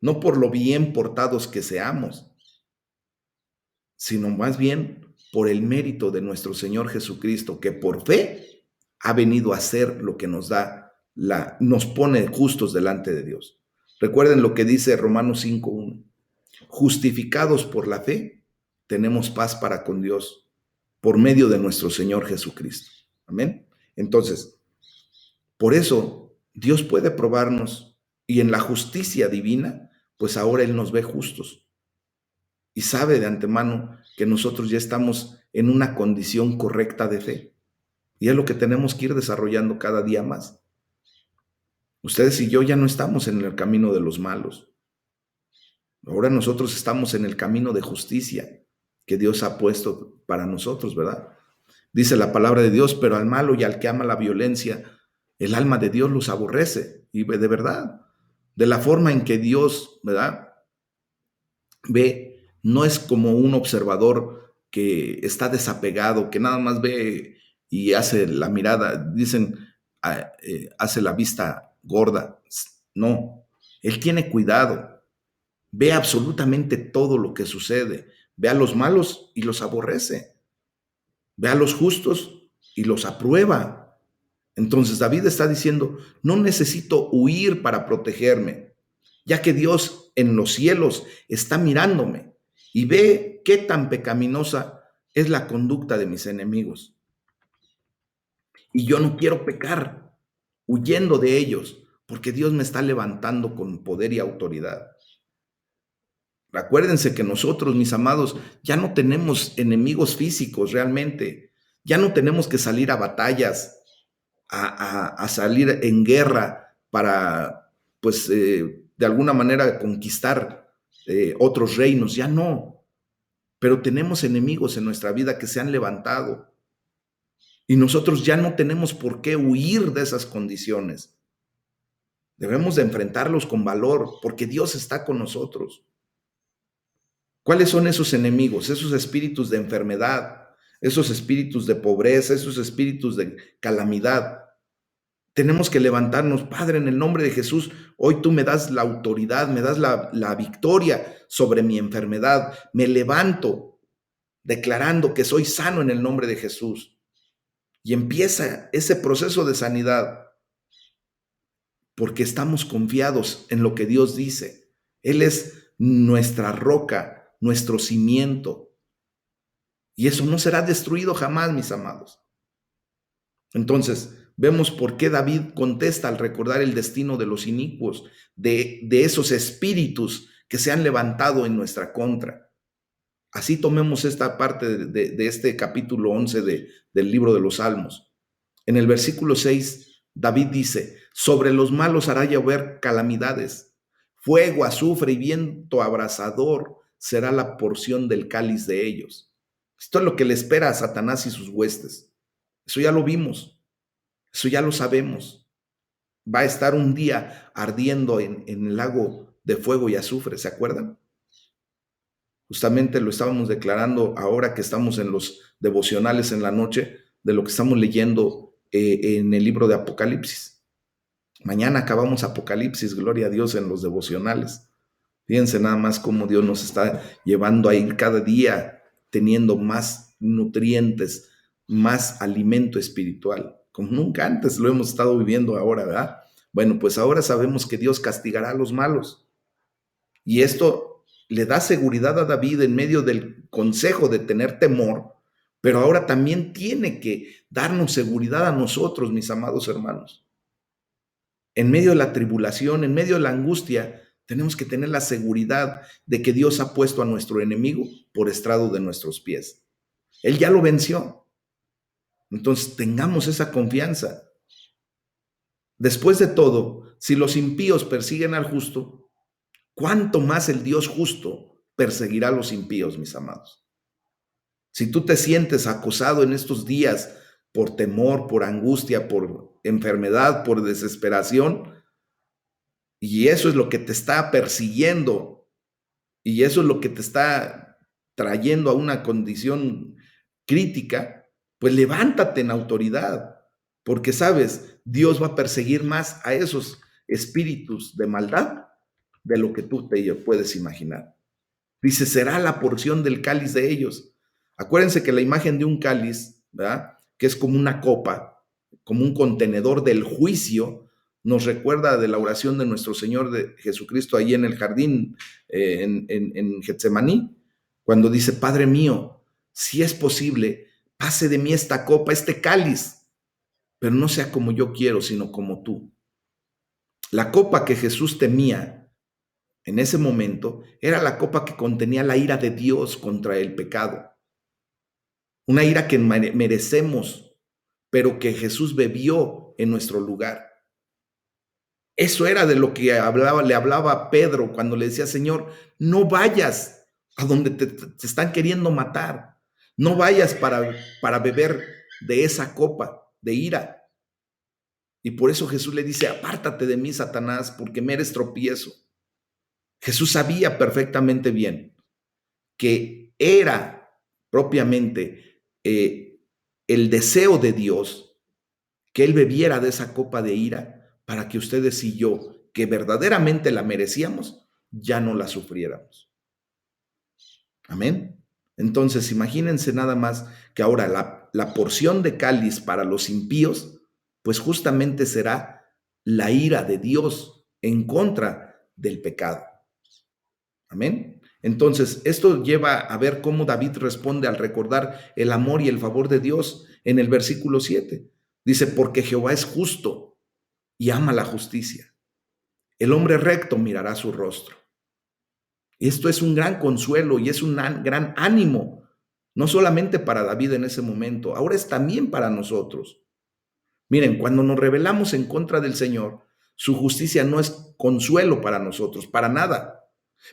no por lo bien portados que seamos, sino más bien por el mérito de nuestro Señor Jesucristo, que por fe ha venido a hacer lo que nos da nos pone justos delante de Dios. Recuerden lo que dice Romanos 5:1. Justificados por la fe, tenemos paz para con Dios por medio de nuestro Señor Jesucristo. Amén. Entonces, por eso Dios puede probarnos y en la justicia divina, pues ahora Él nos ve justos y sabe de antemano que nosotros ya estamos en una condición correcta de fe. Y es lo que tenemos que ir desarrollando cada día más. Ustedes y yo ya no estamos en el camino de los malos. Ahora nosotros estamos en el camino de justicia que Dios ha puesto para nosotros, ¿verdad? Dice la palabra de Dios, pero al malo y al que ama la violencia, el alma de Dios los aborrece. Y de verdad, de la forma en que Dios, ¿verdad? Ve, no es como un observador que está desapegado, que nada más ve y hace la mirada, dicen, hace la vista gorda. No, Él tiene cuidado, ve absolutamente todo lo que sucede, ve a los malos y los aborrece, ve a los justos y los aprueba. Entonces David está diciendo, no necesito huir para protegerme, ya que Dios en los cielos está mirándome y ve qué tan pecaminosa es la conducta de mis enemigos. Y yo no quiero pecar huyendo de ellos, porque Dios me está levantando con poder y autoridad. Acuérdense que nosotros, mis amados, ya no tenemos enemigos físicos realmente. Ya no tenemos que salir a batallas, a salir en guerra para, pues, de alguna manera conquistar otros reinos. Ya no. Pero tenemos enemigos en nuestra vida que se han levantado. Y nosotros ya no tenemos por qué huir de esas condiciones. Debemos de enfrentarlos con valor, porque Dios está con nosotros. ¿Cuáles son esos enemigos? Esos espíritus de enfermedad, esos espíritus de pobreza, esos espíritus de calamidad. Tenemos que levantarnos, Padre, en el nombre de Jesús. Hoy tú me das la autoridad, me das la victoria sobre mi enfermedad. Me levanto declarando que soy sano en el nombre de Jesús. Y empieza ese proceso de sanidad porque estamos confiados en lo que Dios dice. Él es nuestra roca, nuestro cimiento. Y eso no será destruido jamás, mis amados. Entonces, vemos por qué David contesta al recordar el destino de los inicuos, de esos espíritus que se han levantado en nuestra contra. Así tomemos esta parte de este capítulo 11 del libro de los Salmos. En el versículo 6, David dice, sobre los malos hará llover calamidades, fuego, azufre y viento abrasador será la porción del cáliz de ellos. Esto es lo que le espera a Satanás y sus huestes. Eso ya lo vimos, eso ya lo sabemos. Va a estar un día ardiendo en el lago de fuego y azufre, ¿se acuerdan? Justamente lo estábamos declarando ahora que estamos en los devocionales en la noche, de lo que estamos leyendo en el libro de Apocalipsis. Mañana acabamos Apocalipsis, gloria a Dios, en los devocionales. Fíjense nada más cómo Dios nos está llevando a ir cada día teniendo más nutrientes, más alimento espiritual, como nunca antes lo hemos estado viviendo ahora, ¿verdad? Bueno, pues ahora sabemos que Dios castigará a los malos. Y esto le da seguridad a David en medio del consejo de tener temor, pero ahora también tiene que darnos seguridad a nosotros, mis amados hermanos. En medio de la tribulación, en medio de la angustia, tenemos que tener la seguridad de que Dios ha puesto a nuestro enemigo por estrado de nuestros pies. Él ya lo venció. Entonces tengamos esa confianza. Después de todo, si los impíos persiguen al justo, ¿cuánto más el Dios justo perseguirá a los impíos, mis amados? Si tú te sientes acosado en estos días por temor, por angustia, por enfermedad, por desesperación, y eso es lo que te está persiguiendo, y eso es lo que te está trayendo a una condición crítica, pues levántate en autoridad, porque sabes, Dios va a perseguir más a esos espíritus de maldad de lo que tú te puedes imaginar. Dice, será la porción del cáliz de ellos. Acuérdense que la imagen de un cáliz, ¿verdad?, que es como una copa, como un contenedor del juicio, nos recuerda de la oración de nuestro Señor de Jesucristo ahí en el jardín, en Getsemaní, cuando dice, Padre mío, si es posible, pase de mí esta copa, este cáliz, pero no sea como yo quiero, sino como tú. La copa que Jesús temía en ese momento era la copa que contenía la ira de Dios contra el pecado. Una ira que merecemos, pero que Jesús bebió en nuestro lugar. Eso era de lo que le hablaba a Pedro cuando le decía, Señor, no vayas a donde te están queriendo matar. No vayas para beber de esa copa de ira. Y por eso Jesús le dice, apártate de mí, Satanás, porque me eres tropiezo. Jesús sabía perfectamente bien que era propiamente el deseo de Dios que Él bebiera de esa copa de ira para que ustedes y yo, que verdaderamente la merecíamos, ya no la sufriéramos. Amén. Entonces, imagínense nada más que ahora la porción de cáliz para los impíos, pues justamente será la ira de Dios en contra del pecado. Amén. Entonces, esto lleva a ver cómo David responde al recordar el amor y el favor de Dios en el versículo 7. Dice, porque Jehová es justo y ama la justicia. El hombre recto mirará su rostro. Esto es un gran consuelo y es un gran ánimo, no solamente para David en ese momento, ahora es también para nosotros. Miren, cuando nos rebelamos en contra del Señor, su justicia no es consuelo para nosotros, para nada.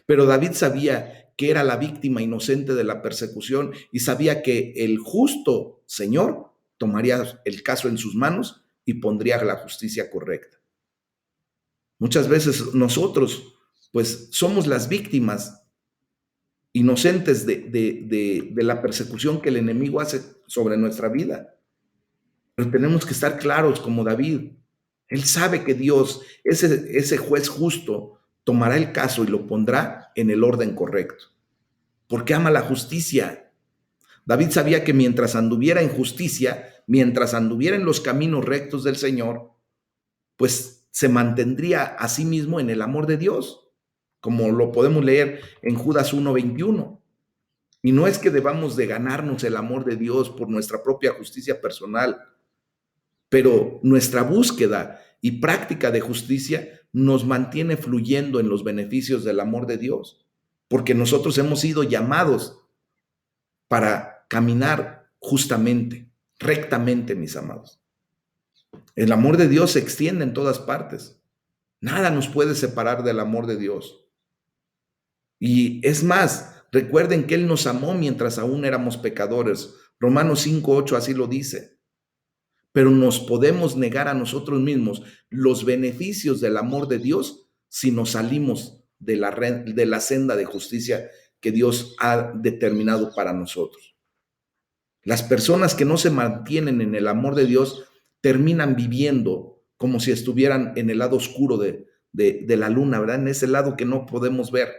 Pero David sabía que era la víctima inocente de la persecución y sabía que el justo Señor tomaría el caso en sus manos y pondría la justicia correcta. Muchas veces nosotros, pues, somos las víctimas inocentes de la persecución que el enemigo hace sobre nuestra vida. Pero tenemos que estar claros como David. Él sabe que Dios, ese juez justo, tomará el caso y lo pondrá en el orden correcto, porque ama la justicia. David sabía que mientras anduviera en justicia, mientras anduviera en los caminos rectos del Señor, pues se mantendría a sí mismo en el amor de Dios, como lo podemos leer en Judas 1:21. Y no es que debamos de ganarnos el amor de Dios por nuestra propia justicia personal, pero nuestra búsqueda y práctica de justicia nos mantiene fluyendo en los beneficios del amor de Dios, porque nosotros hemos sido llamados para caminar justamente, rectamente, mis amados. El amor de Dios se extiende en todas partes. Nada nos puede separar del amor de Dios. Y es más, recuerden que Él nos amó mientras aún éramos pecadores. Romanos 5:8 así lo dice. Pero nos podemos negar a nosotros mismos los beneficios del amor de Dios si nos salimos de la senda de justicia que Dios ha determinado para nosotros. Las personas que no se mantienen en el amor de Dios terminan viviendo como si estuvieran en el lado oscuro de la luna, ¿verdad? En ese lado que no podemos ver.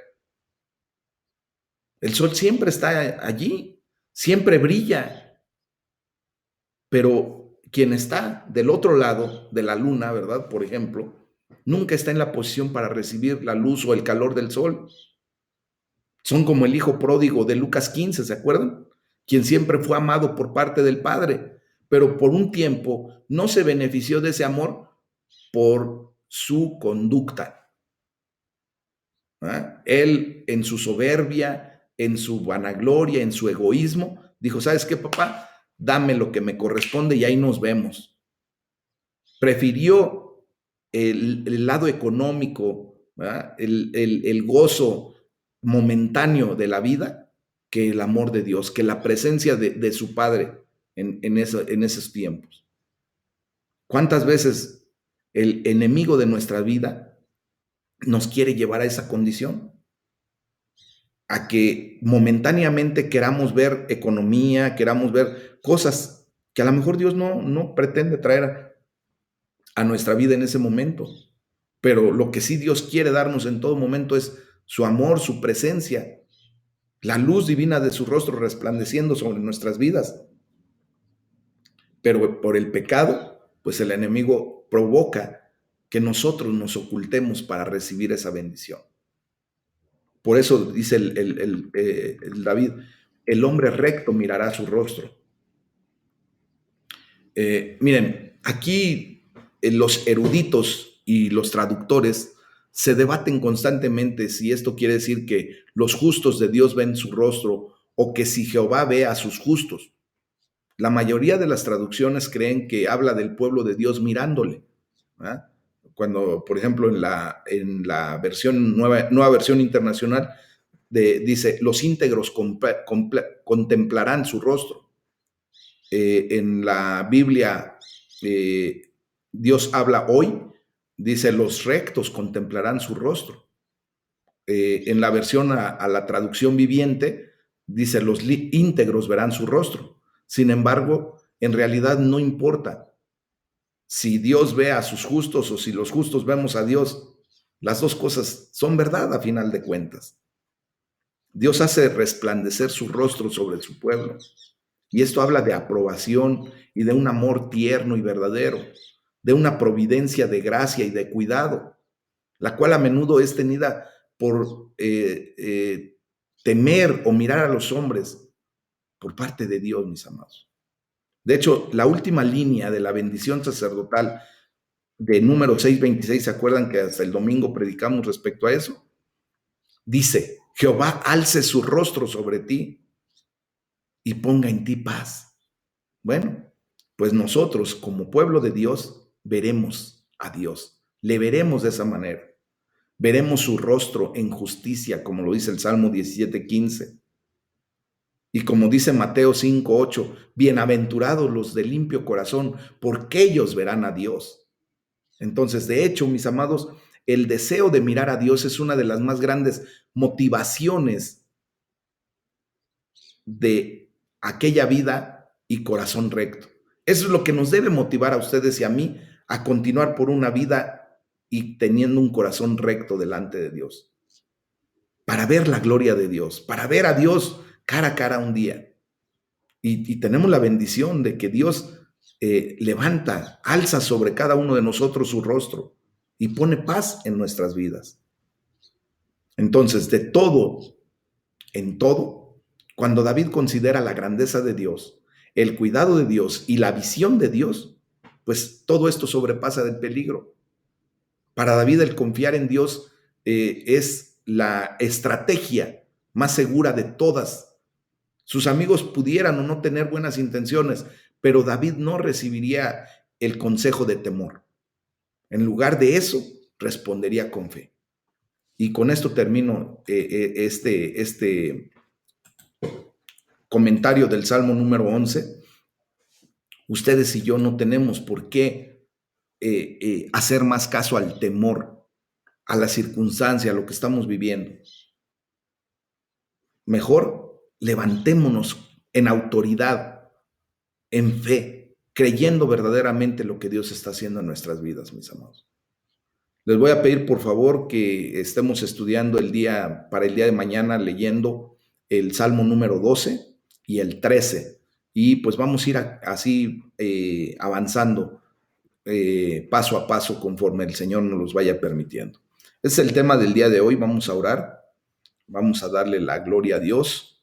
El sol siempre está allí, siempre brilla, pero quien está del otro lado de la luna, ¿verdad? Por ejemplo, nunca está en la posición para recibir la luz o el calor del sol. Son como el hijo pródigo de Lucas 15, ¿se acuerdan? Quien siempre fue amado por parte del Padre, pero por un tiempo no se benefició de ese amor por su conducta. ¿Ah? Él, en su soberbia, en su vanagloria, en su egoísmo, dijo, ¿sabes qué, papá? Dame lo que me corresponde y ahí nos vemos. Prefirió el lado económico, el gozo momentáneo de la vida que el amor de Dios, que la presencia de su Padre en esos tiempos. ¿Cuántas veces el enemigo de nuestra vida nos quiere llevar a esa condición? A que momentáneamente queramos ver economía, queramos ver cosas que a lo mejor Dios no pretende traer a nuestra vida en ese momento. pero lo que sí Dios quiere darnos en todo momento es su amor, su presencia, la luz divina de su rostro resplandeciendo sobre nuestras vidas. Pero por el pecado, pues el enemigo provoca que nosotros nos ocultemos para recibir esa bendición. Por eso dice el David, el hombre recto mirará su rostro. Miren, aquí los eruditos y los traductores se debaten constantemente si esto quiere decir que los justos de Dios ven su rostro o que si Jehová ve a sus justos. La mayoría de las traducciones creen que habla del pueblo de Dios mirándole. ¿Verdad? Cuando, por ejemplo, en la versión nueva versión internacional, dice, los íntegros contemplarán su rostro. En la Biblia, Dios habla hoy, dice, los rectos contemplarán su rostro. En la versión a la traducción viviente, dice, los íntegros verán su rostro. Sin embargo, en realidad no importa si Dios ve a sus justos o si los justos vemos a Dios. Las dos cosas son verdad a final de cuentas. Dios hace resplandecer su rostro sobre su pueblo. Y esto habla de aprobación y de un amor tierno y verdadero, de una providencia de gracia y de cuidado, la cual a menudo es tenida por temer o mirar a los hombres por parte de Dios, mis amados. De hecho, la última línea de la bendición sacerdotal de Números 6:26, ¿se acuerdan que hasta el domingo predicamos respecto a eso? Dice, Jehová alce su rostro sobre ti y ponga en ti paz. Bueno, pues nosotros como pueblo de Dios veremos a Dios, le veremos de esa manera. Veremos su rostro en justicia, como lo dice el Salmo 17:15. Y como dice Mateo 5:8, bienaventurados los de limpio corazón, porque ellos verán a Dios. Entonces, de hecho, mis amados, el deseo de mirar a Dios es una de las más grandes motivaciones de aquella vida y corazón recto. Eso es lo que nos debe motivar a ustedes y a mí a continuar por una vida y teniendo un corazón recto delante de Dios. Para ver la gloria de Dios, para ver a Dios cara a cara un día. Y tenemos la bendición de que Dios levanta, alza sobre cada uno de nosotros su rostro y pone paz en nuestras vidas. Entonces, de todo, en todo, cuando David considera la grandeza de Dios, el cuidado de Dios y la visión de Dios, pues todo esto sobrepasa del peligro. Para David el confiar en Dios es la estrategia más segura de todas. Sus amigos pudieran o no tener buenas intenciones, pero David no recibiría el consejo de temor. En lugar de eso, respondería con fe. Y con esto termino este comentario del Salmo número 11. Ustedes y yo no tenemos por qué hacer más caso al temor, a la circunstancia, a lo que estamos viviendo. Mejor levantémonos en autoridad, en fe, creyendo verdaderamente lo que Dios está haciendo en nuestras vidas, mis amados. Les voy a pedir, por favor, que estemos estudiando para el día de mañana, leyendo el Salmo número 12 y el 13. Y pues vamos a ir así avanzando paso a paso conforme el Señor nos los vaya permitiendo. Ese es el tema del día de hoy. Vamos a orar. Vamos a darle la gloria a Dios.